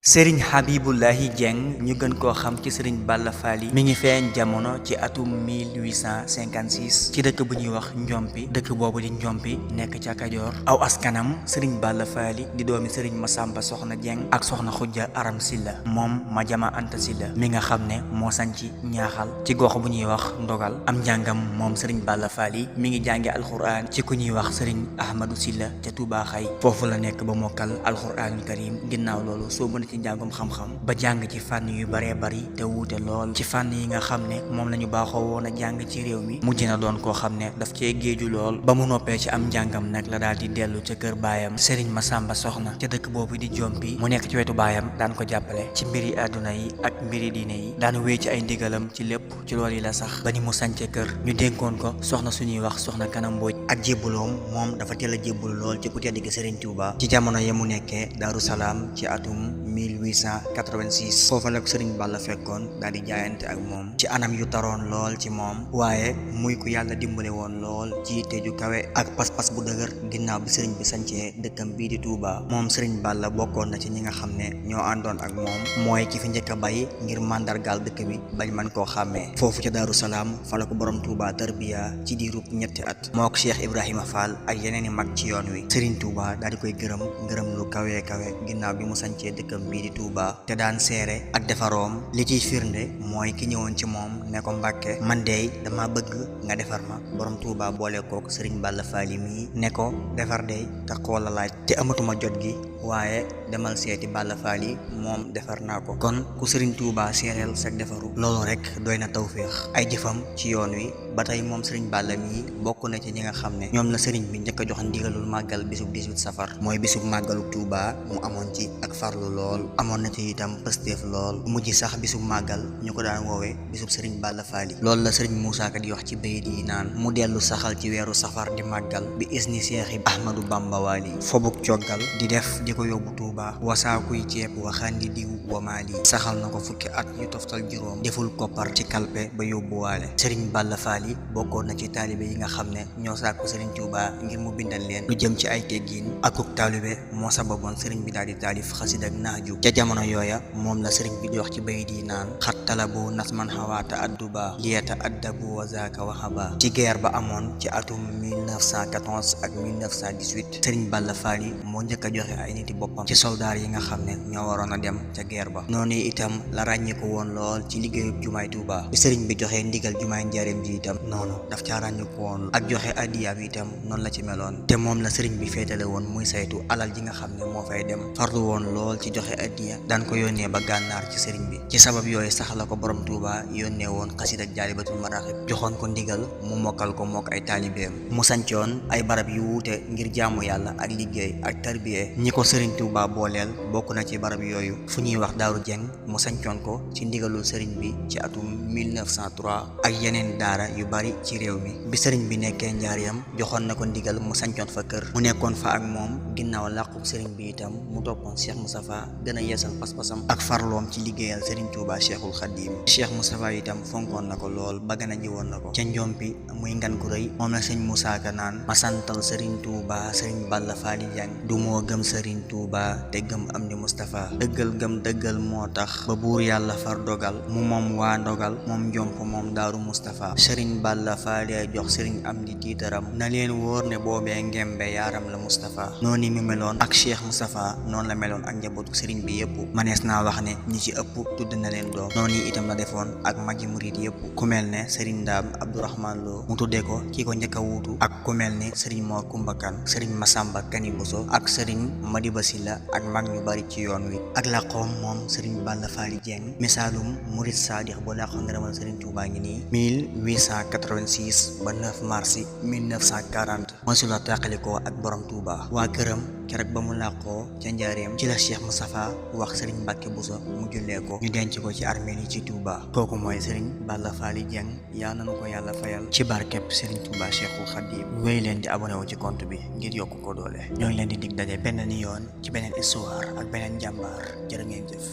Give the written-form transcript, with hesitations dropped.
Sëriñ Habibullahi Dieng ñu gën koo xam ci sëriñ Balla Fally mi ngi feeñ jamono ci atum 1856 ci dëkk bu ñuy wax Njompi dëkk boobu di Njompi nekk ca Kajoor aw askanam sëriñ Balla Fally di doomi sëriñ Masamba Soxna Dieng ak soxna Xujja Aram Silla moom Madiama Anta Silla mi nga xam ne moo sanci ñaaxal ci gox bu ñuy wax Ndogal am njàngam moom sëriñ Balla Fally mi ngi jànge alxuraan ci ku ñuy wax sëriñ Ahmadou Silla ca Touba Xay foofu la nekk ba mokkal alxuraanul karim ginnaaw loolu soo ci njàngum xam-xam ba jàng ci fànn yu baree bari te wuute lool ci fànn yi nga xam ne moom la ñu baaxoo woon a jàng ci réew mi mujj na doon koo xam ne daf cee géeju lool ba mu noppee ci am njàngam nag la daal di dellu ca kër baayam Serigne Masamba Soxna ca dëkk boobu di Jompi mu nekk ci wetu baayam daan ko jàppale ci mbiri àdduna yi ak mbiri diine yi daan wéy ci ay ndigalam ci lépp ci loolu yi la sax ba ni mu sànce kër ñu dénkoon ko soxna suñuy wax soxna Kanam Mbooj ak jébbaloom moom dafa teel a jébbalu lool ci ku tedd gi Serigne Touba ci jamono ya mu nekkee Daaru Salaam ci atum 1886 foofa la ko sëriñ Balla fekkoon daal di jaayante ak moom ci anam yu taroon lool ci moom waaye muy ku yàlla dimbale woon lool ci yitte ju kawe ak pas-pas bu dëgër ginnaaw bi sëriñ bi sancee dëkkam bii di Touba moom sëriñ Balla bokkoon na ci ñi nga xam ne ñoo àndoon ak moom mooy ki fi njëkk a bay ngir màndargaal dëkk bi bañ mën koo xàmmee foofu ca Daaru Salaam fa la ko borom Touba tarbiya ci diirub ñetti at moo ko Cheikh Ibrahima Fall ak yeneen i mag ci yoon wi sëriñ Touba daal di koy gërëm lu kawe ginnaaw bi mu sancee dëkkam bii di Touba te daan seere ak defaroom li ciy firnde mooy ki ñëwoon ci moom ne ko Mbàkke man dey dama bëgg nga defar ma borom Touba boole kook sëriñ Balla Fally mii ne ko defar dey te xool la laaj te amatuma jot gi waaye demal seeti Balla Fally moom defar naa ko kon ku sëriñ Touba seereel sag defaru loolu rek doy na tawféex ay jëfam ci yoon wi ba tey moom sëriñ Balla mii bokk na ci ñi nga xam ne ñoom la sëriñ bi njëkk a jox ndigalul màggal bisub 18 safar mooy bisub màggalu Touba mu amoon ci ak farlu lool amoon na ci itam pësteef lool mujj sax bisub màggal ñu ko daan woowee bisub sëriñ Balla Fally loolu la sëriñ Moussa Ka di wax ci bayit yi naan mu dellu saxal ci weeru safar di màggal bi isni seexi Ahmadou Bamba Wali fobuk coggal di def di ko yóbbu Touba wasaakuy ceeb waxandi diw wamaali saxal na ko fukki at yu toftal juróom deful koppar ci kalpe ba yóbbuwaale sëriñ Balla Fally bokkoon na ci taalibe yi nga xam ne ñoo sàkku sëriñ Touba ngir mu bindal leen lu jëm ci ay teggiin akuk taalibe moo sababoon sëriñ bi daal di taalif xasida ak naaju ca jamono yooya moom la sëriñ bi di wax ci bayit yi naan xattalabu nasman xawaata adduba liyata addabu wa zaaka waxaba ci guerre ba amoon ci atum 1914 ak 1918 sëriñ Balla Fally moo njëkk a joxe ay niti boppam ci soldaar yi nga xam ne ñoo waroon a dem ca guerre ba noonu itam la ràññeeku woon lool ci liggéeyub jumaay Touba bi sëriñ bi joxee ndigal jumaay njaareem ji itam noonu daf caa ràññeeku woon ak joxe addiyaam itam noonu la ci meloon te moom la sëriñ bi féetale woon muy saytu alal ji nga xam ne moo fay dem farlu woon lool ci joxe addiya daan ko yónnee ba gànnaar ci sëriñ bi ci sabab yooyu sax la ko borom Touba yónnee woon xasida ak jaalibatul maraaxib joxoon ko ndigal mu mokkal ko mook ay taalibeem mu sancoon ay barab yu wuute ngir jaamu yàlla ak liggéey ak tarbiye ñi ko sëriñ Touba booleel bokk na ci barab yooyu fu ñuy wax Daaru Jeng mu sancoon ko ci ndigalul sëriñ bi ci atum 1903 ak yeneen daara yu bari ci réew mi bi sëriñ bi nekkee njaareem joxoon na ko ndigal mu sancoon fa kër mu nekkoon fa ak moom ginnaaw làqub sëriñ bi itam mu toppoon Cheikh Moustapha gën a yeesal pas-pasam ak farloom ci liggéeyal sëriñ Touba Cheikhul Khadim Cheikh Moustapha itam fonkoon na ko lool ba gën a jiwoon na ko ca Njompi muy ngan gu rëy moom la sëñ Moussa Ka naan ma santal sëriñ Touba sëriñ Balla Fally Dieng du moo gëm sëriñ Touba te gëm am di Moustapha dëggal gëm dëggal moo tax ba buur yàlla far dogal mu moom waa ndogal moom Njomp moom Daaru Moustapha sëriñ Balla Fally jox sëriñ am di tiitaram na leen wóor ne boobee ngembe yaaram la Moustapha noonu mi meloon ak Cheikh Moustapha noonu la meloon ak njabootu sëriñ bi yëpp manees naa wax ne ñi ci ëpp tudd na leen doom noonu itam la defoon ak magi murit yëpp ku mel ne sëriñ Ndaam Abdourahman Lo mu tuddee ko ki ko njëkk a wuutu ak ku mel ne sëriñ Mor Kumbakan sëriñ Masamba Kani Bousso ak sëriñ Madiba Silla ak mag ñu bari ci yoon wi ak làqoom moom sëriñ Balla Fally Dieng misaalum murit saadix bu làqoo ngërëmal sëriñ Touba ngi nii 1886 ba 9 mars 1940 mosula tàqalikoo ak borom Touba waa këram keroog ba mu làqoo ca njaareem ci la Cheikh Moustapha wax sëriñ Mbàkke Bousso mu jullee ko ñu denc ko ci armeel yi ci Touba kooku mooy sëriñ Balla Fally Dieng yaa nanu ko yàlla fayal ci barkeb sëriñ Touba Cheikhul Khadim wéy leen di abonné wu ci compte bi ngir yokk ko doole ñoo ngi leen di dig daje benn ni yoon ci beneen histoire ak beneen jàmbaar jërë ngeen jëf